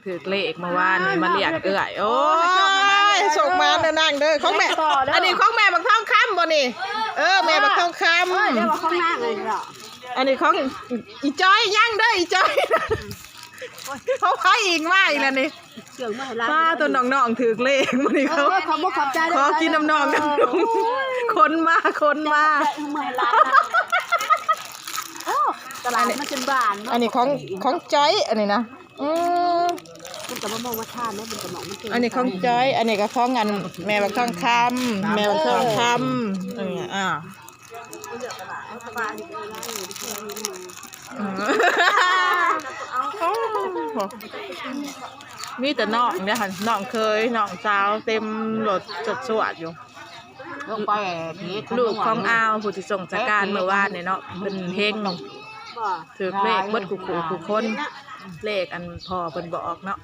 ถือเลขเมื่อวานนี่มาเลี้ยงเอื้อยโอ้ยส่งมาเด้อนางเด้อของแม่อันนี้ของแม่บักทองคำบ่นี่แม่บักทองคำเดี๋ยวว่าข้างหน้าเลยเหรออันนี้ของอีจ้อยย่างเด้ออีจ้อยเขาพายอีกมาอีกแล้วนี่เกี่ยวมาให้ร้าน ป้าตัวน้องๆถือเลขมื้อนี้เขาขอบใจขอกินน้ำนองน้ำนุ่มคนมามาให้ร้านตลาดมันจนบานอันนี้ของจ้อยอันนี้นะมันกับมะม่วงว่าทานเนี่ยมันกับหมองมันเก่งอันนี้ของจ้อยอันนี้ก็ของกันแม่บักทองคำแม่บักทองคำอย่างเงี้ยมีแต่น้องเนี่ยค่ะน้องเคยน้องสาวเต็มรถจดสวดอยู่ลงไปลูกของอาวผู้ที่ส่งจากการเมื่อวานเนี่ยเนาะเป็นเฮงถือเลขเบิดขู่คนเลขอันพอเป็นบอกเนาะ